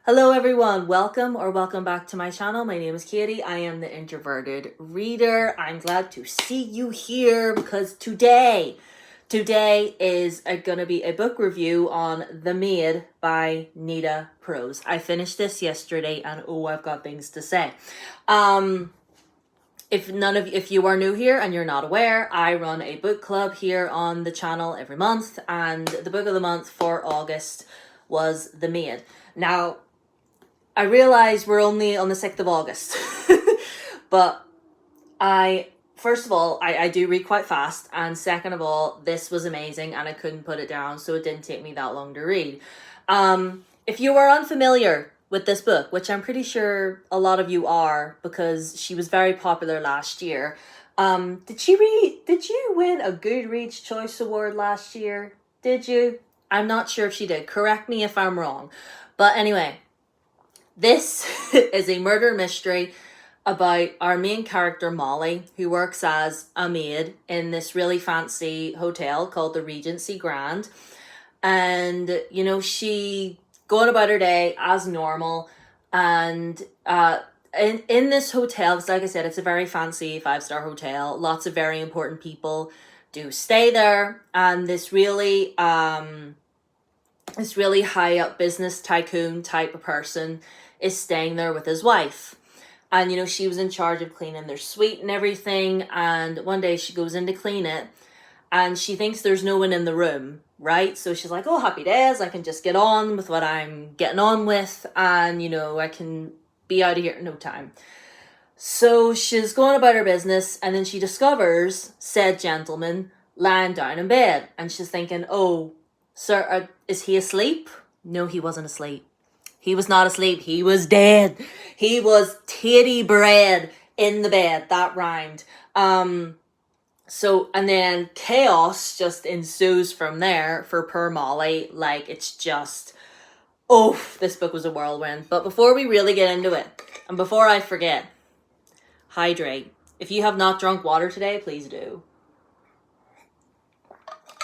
Hello everyone, welcome back to my channel. My name is Katie. I am the Introverted Reader. I'm glad to see you here because today is gonna be a book review on The Maid by Nita Prose. I finished this yesterday and oh, I've got things to say. If you are new here and you're not aware, I run a book club here on the channel every month, and the book of the month for August was The Maid. Now, I realize we're only on the 6th of August, but first of all, I do read quite fast, and second of all, this was amazing and I couldn't put it down, so it didn't take me that long to read. If you are unfamiliar with this book, which I'm pretty sure a lot of you are because she was very popular last year, did you win a Goodreads Choice Award last year? Did you? I'm not sure if she did. Correct me if I'm wrong. But anyway, this is a murder mystery about our main character, Molly, who works as a maid in this really fancy hotel called the Regency Grand. And, you know, she going about her day as normal. And in this hotel, because like I said, it's a very fancy 5-star hotel. Lots of very important people do stay there. And this really high up business tycoon type of person is staying there with his wife. And, you know, she was in charge of cleaning their suite and everything. And one day she goes in to clean it and she thinks there's no one in the room, right? So she's like, oh, happy days. I can just get on with what I'm getting on with. And, you know, I can be out of here in no time. So she's going about her business. And then she discovers said gentleman lying down in bed. And she's thinking, oh, sir, is he asleep? No, he wasn't asleep. He was not asleep. He was dead. He was titty bread in the bed. That rhymed. And then chaos just ensues from there for poor Molly. Like, it's just, oh, this book was a whirlwind. But before we really get into it, and before I forget, hydrate. If you have not drunk water today, please do.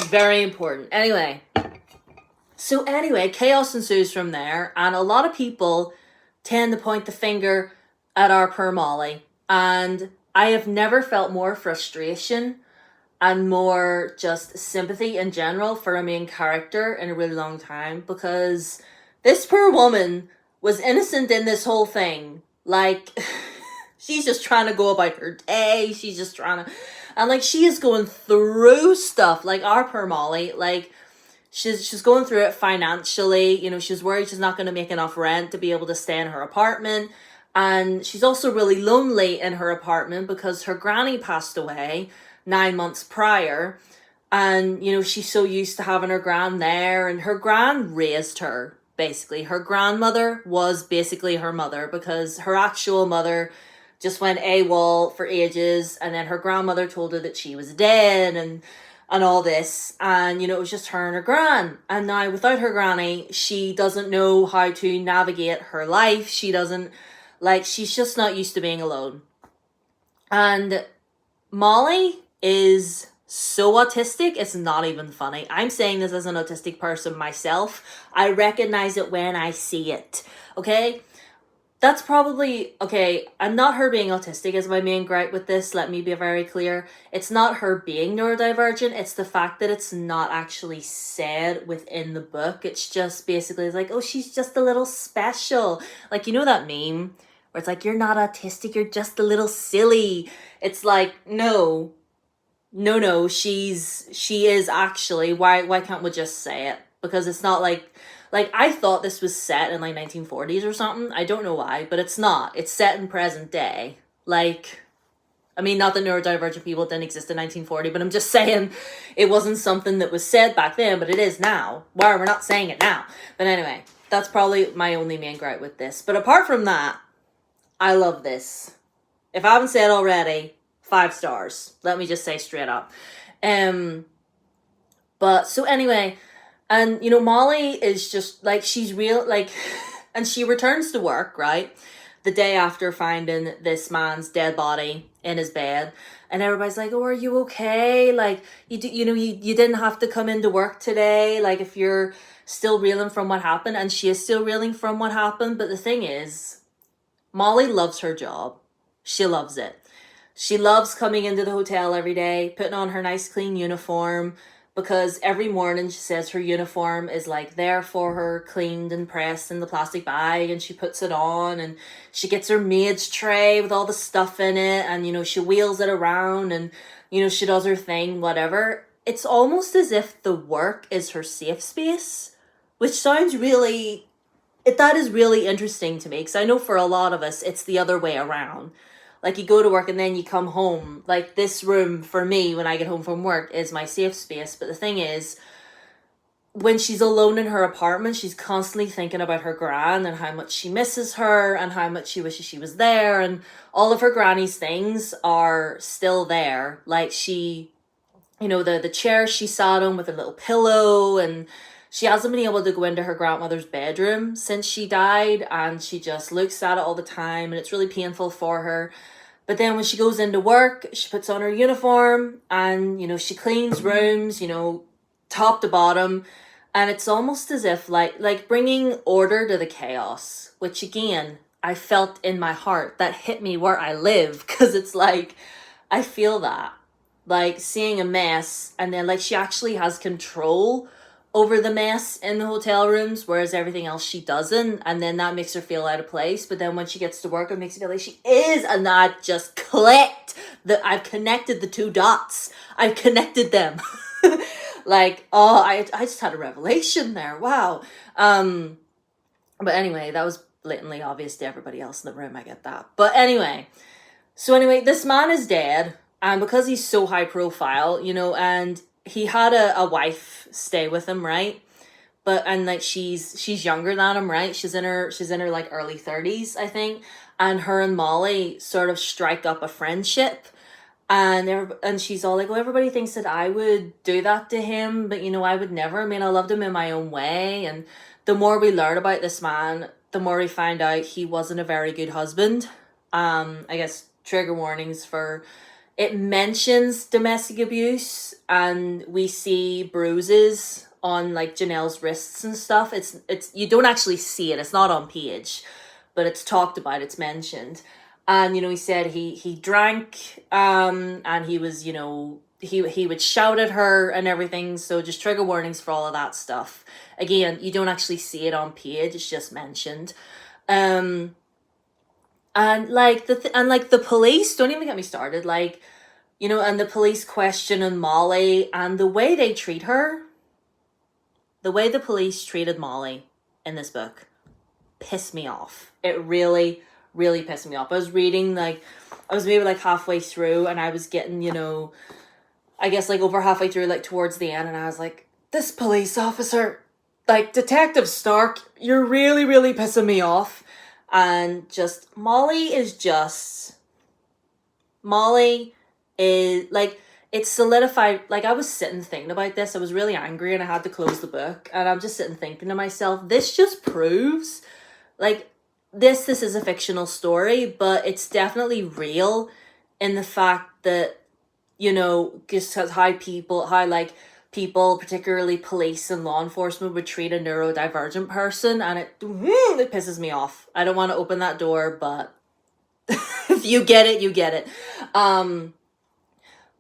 Very important. Anyway, chaos ensues from there, and a lot of people tend to point the finger at our poor Molly. And I have never felt more frustration and more just sympathy in general for a main character in a really long time, because this poor woman was innocent in this whole thing. Like, she's just trying to go about her day. She's just trying to, and like, she is going through stuff. Like, our poor Molly, like, She's going through it financially. You know, she's worried she's not going to make enough rent to be able to stay in her apartment. And she's also really lonely in her apartment because her granny passed away 9 months prior. And, you know, she's so used to having her gran there. And her gran raised her, basically. Her grandmother was basically her mother because her actual mother just went AWOL for ages. And then her grandmother told her that she was dead and all this, and you know, it was just her and her gran. And now without her granny, she doesn't know how to navigate her life. She doesn't, like, she's just not used to being alone. And Molly is so autistic, it's not even funny. I'm saying this as an autistic person myself. I recognize it when I see it, okay? That's probably, okay, and not her being autistic is my main gripe with this, let me be very clear. It's not her being neurodivergent, it's the fact that it's not actually said within the book. It's just basically like, oh, she's just a little special. Like, you know that meme where it's like, you're not autistic, you're just a little silly. It's like, no, she is actually, why can't we just say it? Because it's not like I thought this was set in like 1940s or something. I don't know why, but it's not. It's set in present day. Like, I mean, not that neurodivergent people didn't exist in 1940, but I'm just saying it wasn't something that was said back then, but it is now. Why we're not saying it now? But anyway, that's probably my only main gripe with this. But apart from that, I love this. If I haven't said already, 5 stars. Let me just say straight up. But so anyway, and, you know, Molly is just, like, she's real, like, and she returns to work, right? The day after finding this man's dead body in his bed. And everybody's like, oh, are you okay? Like, you didn't have to come into work today. Like, if you're, still reeling from what happened, and she is still reeling from what happened. But the thing is, Molly loves her job. She loves it. She loves coming into the hotel every day, putting on her nice clean uniform, because every morning she says her uniform is like there for her, cleaned and pressed in the plastic bag, and she puts it on, and she gets her maid's tray with all the stuff in it, and she wheels it around, and she does her thing, whatever. It's almost as if the work is her safe space, which sounds really, that is really interesting to me, because I know for a lot of us it's the other way around. Like, you go to work and then you come home. Like, this room for me when I get home from work is my safe space. But the thing is, when she's alone in her apartment, she's constantly thinking about her gran and how much she misses her and how much she wishes she was there. And all of her granny's things are still there. Like, she, the chair she sat on with a little pillow, and she hasn't been able to go into her grandmother's bedroom since she died, and she just looks at it all the time, and it's really painful for her. But then when she goes into work, she puts on her uniform, and she cleans rooms, top to bottom, and it's almost as if like bringing order to the chaos, which again I felt in my heart. That hit me where I live, because it's like I feel that, like, seeing a mess, and then like she actually has control over the mess in the hotel rooms, whereas everything else she doesn't, and then that makes her feel out of place. But then when she gets to work, it makes her feel like she is, and that just clicked. I've connected the two dots. I've connected them. Like, oh, I just had a revelation there. Wow. But anyway, that was blatantly obvious to everybody else in the room. I get that. But anyway, this man is dead, and because he's so high profile, and he had a wife stay with him, right? And like she's younger than him, right? She's in her like early 30s, I think. And her and Molly sort of strike up a friendship, and she's all like, "Oh, everybody thinks that I would do that to him, but I would never. I mean, I loved him in my own way." And the more we learn about this man, the more we find out he wasn't a very good husband. I guess trigger warnings for. It mentions domestic abuse, and we see bruises on like Janelle's wrists and stuff. It's you don't actually see it. It's not on page, but it's talked about. It's mentioned, and he said he drank, and he was he would shout at her and everything. So just trigger warnings for all of that stuff. Again, you don't actually see it on page. It's just mentioned. And like the police, don't even get me started. Like, and the police questioning Molly, and the way they treat her, the way the police treated Molly in this book, pissed me off. It really, really pissed me off. I was reading, like, I was maybe like halfway through, and I was getting, I guess like over halfway through, like towards the end, and I was like, this police officer, like Detective Stark, you're really, really pissing me off. And just, Molly is like, it's solidified. Like, I was sitting thinking about this. I was really angry and I had to close the book. And I'm just sitting thinking to myself, this just proves, like, this is a fictional story, but it's definitely real in the fact that, just how people, particularly police and law enforcement, would treat a neurodivergent person, and it pisses me off. I don't want to open that door, but if you get it, you get it.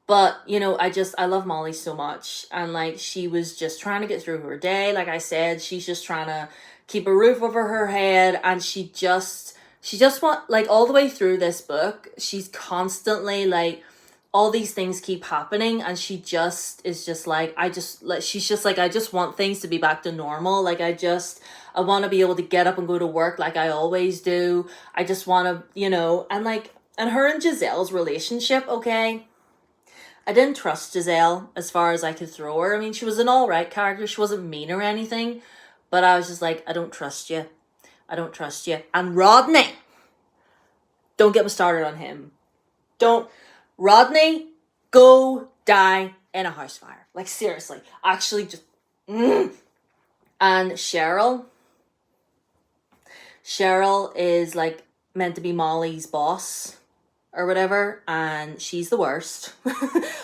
But, I love Molly so much, and like, she was just trying to get through her day. Like I said, she's just trying to keep a roof over her head, and she just want, like, all the way through this book, she's constantly like, all these things keep happening, and she just is just like, she's just like, I just want things to be back to normal. Like, I want to be able to get up and go to work like I always do. I just want to, and her and Giselle's relationship, okay, I didn't trust Giselle as far as I could throw her. I mean, she was an all right character. She wasn't mean or anything, but I was just like, I don't trust you. I don't trust you. And Rodney, don't get me started on him. Rodney, go die in a house fire. Like, seriously. Actually, just... And Cheryl is, like, meant to be Molly's boss or whatever, and she's the worst.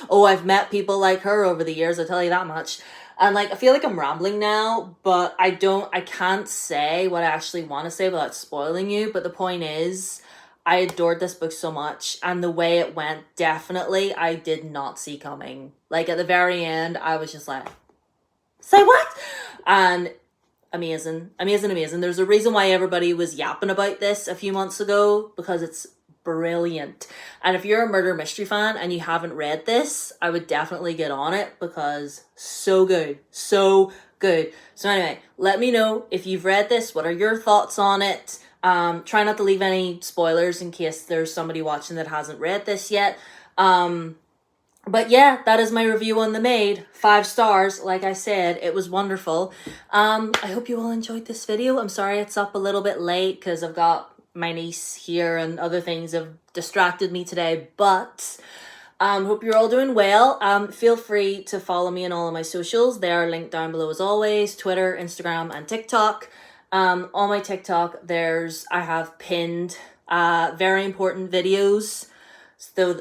Oh, I've met people like her over the years, I'll tell you that much. And like, I feel like I'm rambling now, but I can't say what I actually want to say without spoiling you. But the point is, I adored this book so much, and the way it went, definitely, I did not see coming. Like, at the very end, I was just like, say what? And amazing, amazing, amazing. There's a reason why everybody was yapping about this a few months ago, because it's brilliant. And if you're a murder mystery fan and you haven't read this, I would definitely get on it, because so good, so good. So anyway, let me know if you've read this. What are your thoughts on it? Try not to leave any spoilers in case there's somebody watching that hasn't read this yet. But yeah, that is my review on The Maid. 5 stars, like I said. It was wonderful. I hope you all enjoyed this video. I'm sorry it's up a little bit late because I've got my niece here and other things have distracted me today. But hope you're all doing well. Feel free to follow me on all of my socials. They are linked down below as always. Twitter, Instagram, and TikTok. On my TikTok, I have pinned very important videos. So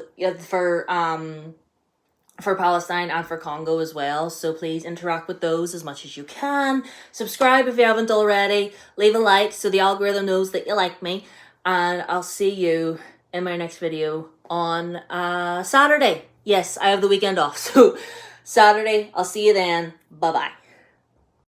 for Palestine and for Congo as well. So please interact with those as much as you can. Subscribe if you haven't already. Leave a like so the algorithm knows that you like me. And I'll see you in my next video on Saturday. Yes, I have the weekend off. So Saturday, I'll see you then. Bye-bye.